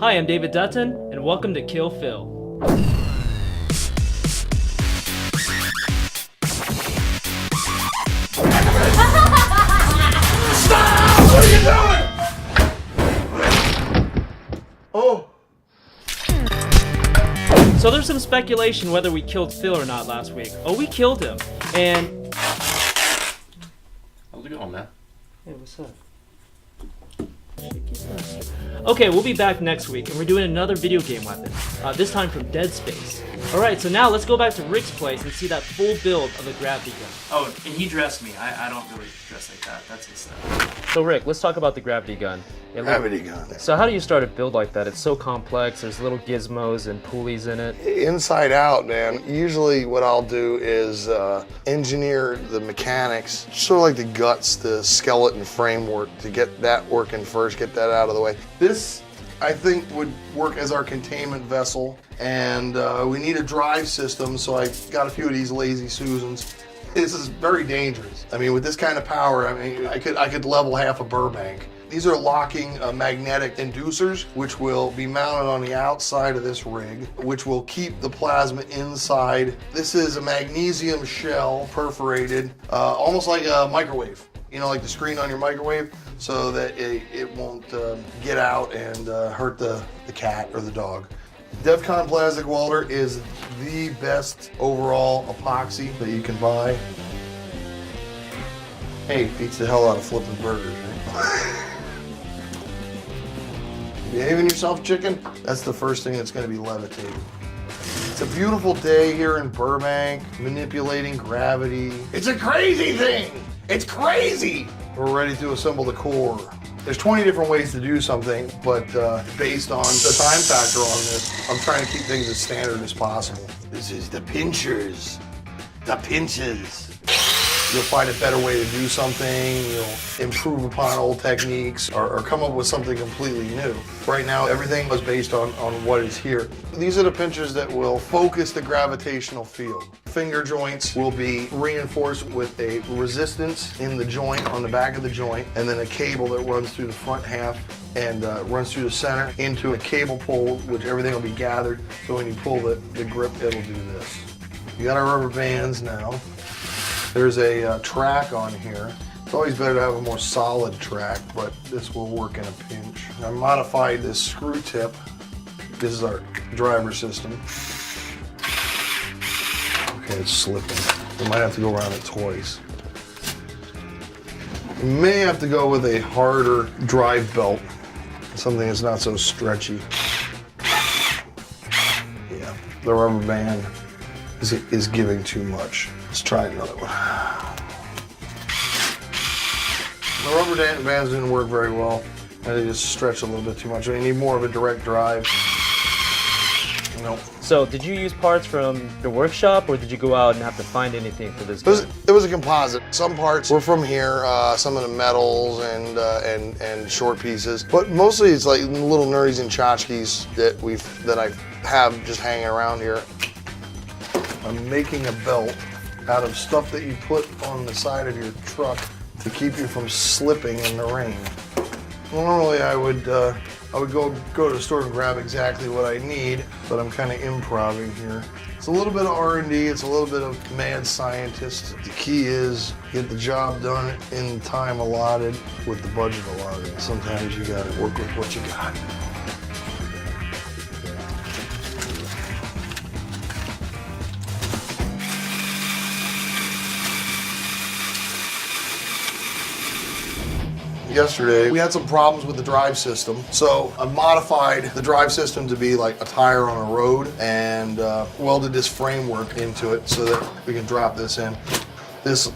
Hi, I'm David Dutton, and welcome to Kill Phil. Stop! What are you doing? Oh. So there's some speculation whether we killed Phil or not last week. Oh, we killed him. And... How's it going, man? Hey, what's up? Okay, we'll be back next week, and we're doing another video game weapon. This time from Dead Space. Alright, so now let's go back to Rick's place and see that full build of the gravity gun. Oh, and he dressed me. I don't really dress like that. That's his stuff. So Rick, let's talk about the gravity gun. Gravity gun. So how do you start a build like that? It's so complex, there's little gizmos and pulleys in it. Inside out, man. Usually what I'll do is engineer the mechanics, sort of like the guts, the skeleton framework, to get that working first, get that out of the way. This, I think, would work as our containment vessel, and we need a drive system, so I got a few of these Lazy Susans. This is very dangerous. I mean, with this kind of power, I mean, I could level half a Burbank. These are locking magnetic inducers, which will be mounted on the outside of this rig, which will keep the plasma inside. This is a magnesium shell, perforated, almost like a microwave. You know, like the screen on your microwave, so that it won't get out and hurt the cat or the dog. DEFCON Plastic Welder is the best overall epoxy that you can buy. Hey, beats the hell out of flipping burgers, right? Behaving yourself, chicken? That's the first thing that's going to be levitating. It's a beautiful day here in Burbank, manipulating gravity. It's a crazy thing! It's crazy! We're ready to assemble the core. There's 20 different ways to do something, but based on the time factor on this, I'm trying to keep things as standard as possible. This is the pinchers. The pinches. You'll find a better way to do something, you'll improve upon old techniques, or come up with something completely new. Right now, everything was based on what is here. These are the pinchers that will focus the gravitational field. Finger joints will be reinforced with a resistance in the joint, on the back of the joint, and then a cable that runs through the front half and runs through the center into a cable pull, which everything will be gathered, so when you pull the grip, it'll do this. You got our rubber bands now. There's a track on here. It's always better to have a more solid track, but this will work in a pinch. I modified this screw tip. This is our driver system. Okay, it's slipping. We might have to go around it twice. You may have to go with a harder drive belt, something that's not so stretchy. Yeah, the rubber band is giving too much. Let's try another one. The rubber bands didn't work very well. They just stretch a little bit too much. I need more of a direct drive. Nope. So did you use parts from the workshop, or did you go out and have to find anything for this gun? It was a composite. Some parts were from here, some of the metals and short pieces, but mostly it's like little nerdies and tchotchkes that I have just hanging around here. I'm making a belt out of stuff that you put on the side of your truck to keep you from slipping in the rain. Normally I would go to the store and grab exactly what I need, but I'm kind of improvising here. It's a little bit of R&D, it's a little bit of mad scientist. The key is get the job done in the time allotted with the budget allotted. Sometimes you gotta work with what you got. Yesterday, we had some problems with the drive system, so I modified the drive system to be like a tire on a road and welded this framework into it so that we can drop this in. This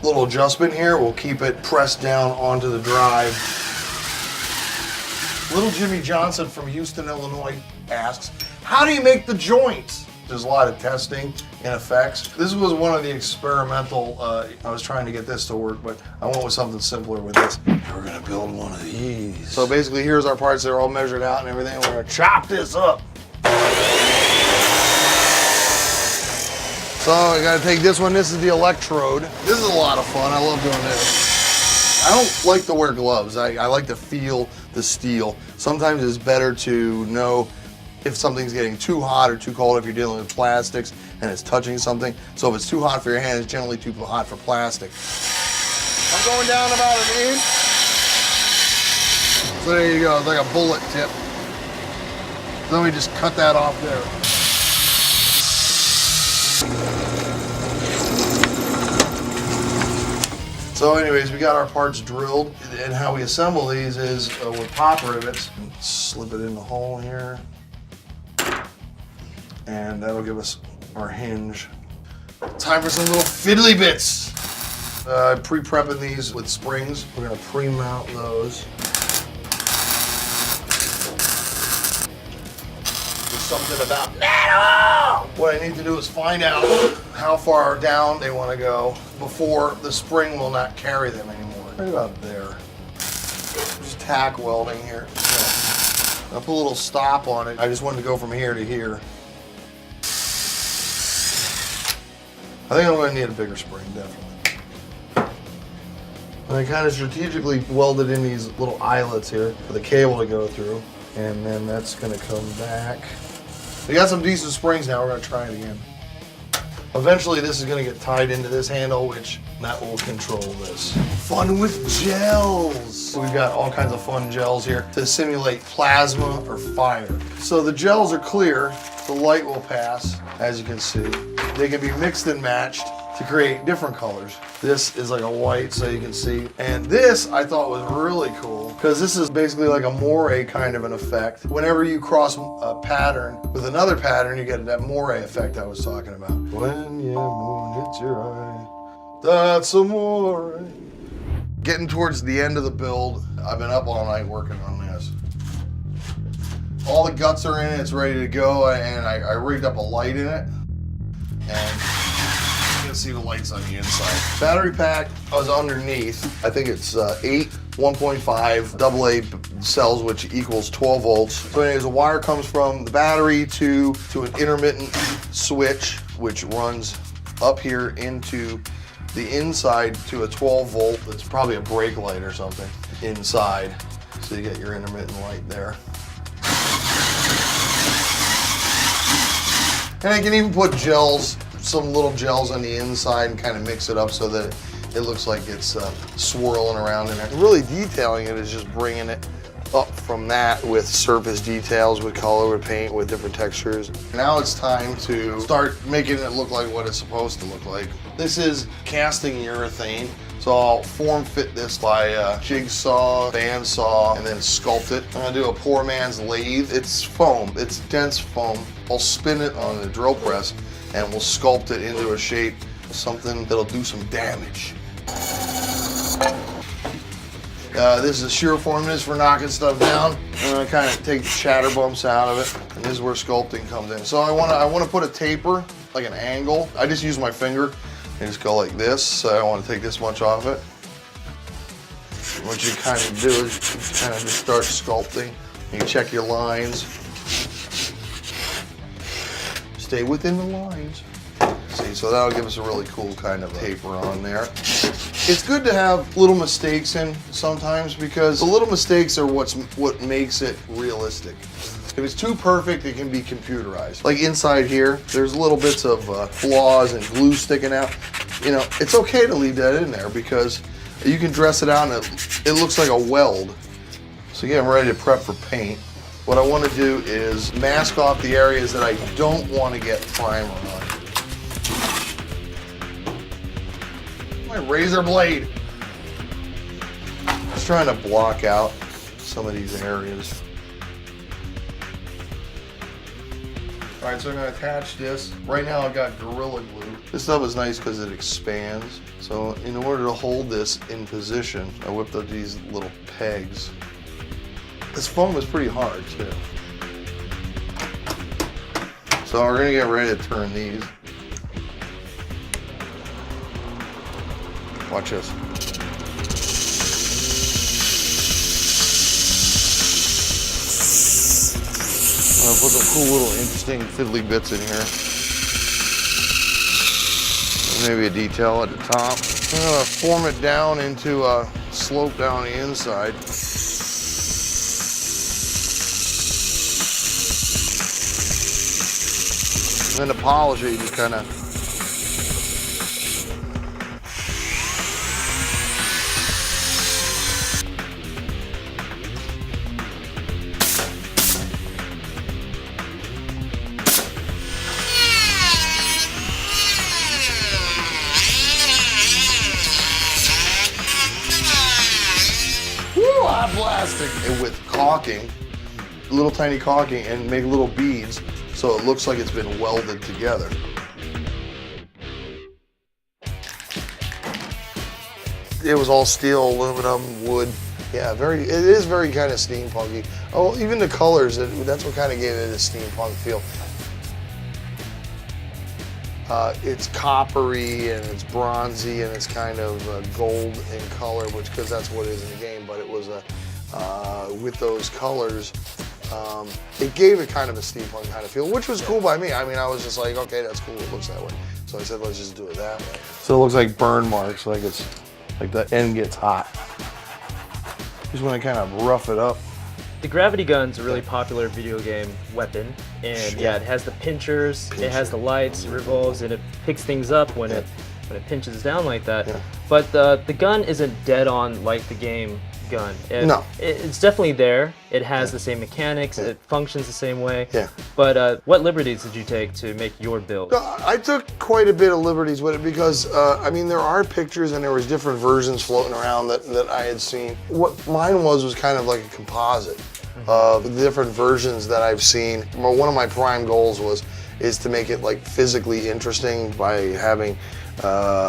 little adjustment here will keep it pressed down onto the drive. Little Jimmy Johnson from Houston, Illinois asks, how do you make the joints? There's a lot of testing and effects. This was one of the experimental, I was trying to get this to work, but I went with something simpler with this. We're gonna build one of these. So basically here's our parts, they're all measured out and everything. We're gonna chop this up. So I gotta take this one, this is the electrode. This is a lot of fun, I love doing this. I don't like to wear gloves. I like to feel the steel. Sometimes it's better to know if something's getting too hot or too cold if you're dealing with plastics and it's touching something. So if it's too hot for your hand, it's generally too hot for plastic. I'm going down about an inch. So there you go, it's like a bullet tip. Then we just cut that off there. So anyways, we got our parts drilled, and how we assemble these is with pop rivets. Slip it in the hole here, and that'll give us our hinge. Time for some little fiddly bits. Pre-prepping these with springs. We're gonna pre-mount those. There's something about metal! What I need to do is find out how far down they want to go before the spring will not carry them anymore. Right about there. Just tack welding here. I'll put a little stop on it. I just wanted to go from here to here. I think I'm going to need a bigger spring, definitely. And I kind of strategically welded in these little eyelets here for the cable to go through. And then that's going to come back. We got some decent springs now. We're going to try it again. Eventually this is going to get tied into this handle, which that will control this. Fun with gels. We've got all kinds of fun gels here to simulate plasma or fire. So the gels are clear, the light will pass, as you can see. They can be mixed and matched to create different colors. This is like a white, so you can see. And this I thought was really cool, because this is basically like a moire kind of an effect. Whenever you cross a pattern with another pattern, you get that moire effect I was talking about. When your moon hits your eye, that's amore. Getting towards the end of the build, I've been up all night working on this. All the guts are in it, it's ready to go, and I rigged up a light in it. And you can see the lights on the inside. Battery pack was underneath. I think it's 8 1.5 AA cells, which equals 12 volts. So anyways, the wire comes from the battery to an intermittent switch, which runs up here into the inside to a 12 volt. It's probably a brake light or something inside. So you get your intermittent light there. And I can even put gels, some little gels on the inside and kind of mix it up so that it looks like it's swirling around in there. Really detailing it is just bringing it up from that with surface details, with color, with paint, with different textures. Now it's time to start making it look like what it's supposed to look like. This is casting urethane. So I'll form fit this by jigsaw, bandsaw, and then sculpt it. I'm gonna do a poor man's lathe. It's foam, it's dense foam. I'll spin it on the drill press and we'll sculpt it into a shape, something that'll do some damage. This is shear form. This is for knocking stuff down. I'm gonna kind of take the shatter bumps out of it, and this is where sculpting comes in. So I wanna put a taper, like an angle. I just use my finger and just go like this. So I don't want to take this much off it. What you kind of do is kind of just start sculpting. You check your lines. Stay within the lines. See, so that'll give us a really cool kind of taper on there. It's good to have little mistakes in sometimes, because the little mistakes are what makes it realistic. If it's too perfect, it can be computerized. Like inside here, there's little bits of flaws and glue sticking out. You know, it's okay to leave that in there because you can dress it out and it looks like a weld. So again, I'm ready to prep for paint. What I want to do is mask off the areas that I don't want to get primer on. My razor blade. Just trying to block out some of these areas. All right, so I'm gonna attach this. Right now I've got Gorilla Glue. This stuff is nice because it expands. So in order to hold this in position, I whipped up these little pegs. This foam is pretty hard too. So we're gonna get ready to turn these. Watch this. I'll put some cool little interesting fiddly bits in here. Maybe a detail at the top. I'm gonna form it down into a slope down the inside. And then to polish it, you just kind of hot plastic and with caulking, little tiny caulking, and make little beads so it looks like it's been welded together. It was all steel, aluminum, wood. Yeah, it is very kind of steampunky. Oh, even the colors, that's what kind of gave it a steampunk feel. It's coppery and it's bronzy and it's kind of gold in color, because that's what it is in the game. But it was with those colors, it gave it kind of a steampunk kind of feel, which was cool by me. I mean, I was just like, okay, that's cool. It looks that way. So I said, let's just do it that way. So it looks like burn marks, like it's like the end gets hot. Just want to kind of rough it up. The gravity gun's a really popular video game weapon, and yeah, it has the pinchers, it has the lights, it revolves, and it picks things up when it pinches down like that. Yeah. But the gun isn't dead on like the game gun. No. It's definitely there. It has the same mechanics. It functions the same way. Yeah. But what liberties did you take to make your build? I took quite a bit of liberties with it because, I mean, there are pictures and there was different versions floating around that I had seen. What mine was kind of like a composite of the different versions that I've seen. Well, one of my prime goals is to make it like physically interesting by having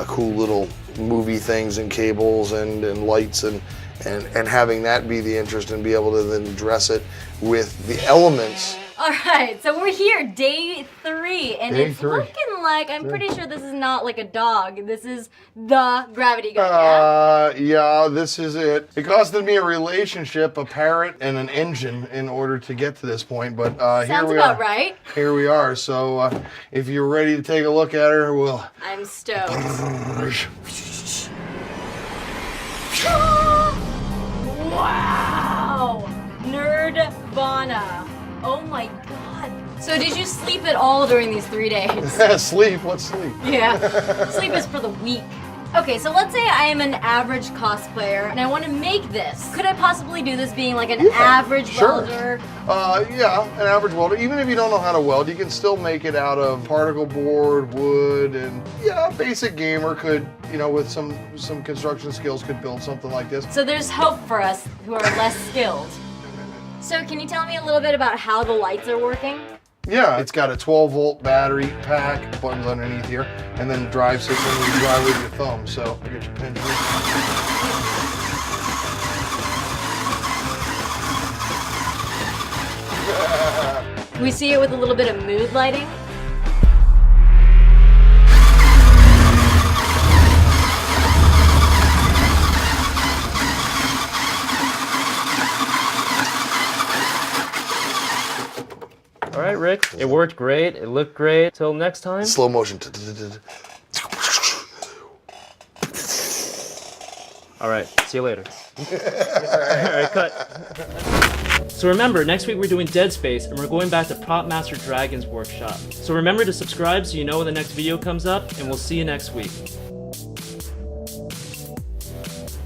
cool little movie things and cables and lights and having that be the interest and be able to then dress it with the elements. All right, so we're here, day 3, and Day it's 3. looking like, I'm pretty sure this is not like a dog. This is the gravity gun, yeah? Yeah, this is it. It costed me a relationship, a parrot, and an engine in order to get to this point, but here Sounds we about are. right. Here we are. So if you're ready to take a look at her, we'll... I'm stoked. Wow! Nerdvana. Oh my god. So did you sleep at all during these 3 days? Sleep? What's sleep? Yeah. Sleep is for the weak. Okay, so let's say I am an average cosplayer and I want to make this. Could I possibly do this being like an average welder? Yeah, an average welder. Even if you don't know how to weld, you can still make it out of particle board, wood, and yeah, a basic gamer could, you know, with some construction skills could build something like this. So there's hope for us who are less skilled. So can you tell me a little bit about how the lights are working? Yeah, it's got a 12-volt battery pack, buttons underneath here, and then drive system where you drive with your thumb. So I get your pin here. We see it with a little bit of mood lighting. All right, Rick, it worked great. It looked great. Till next time. Slow motion. All right, see you later. All right, cut. So remember, next week we're doing Dead Space, and we're going back to Prop Master Dragon's workshop. So remember to subscribe so you know when the next video comes up, and we'll see you next week.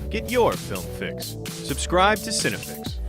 Get your film fix. Subscribe to Cinefix.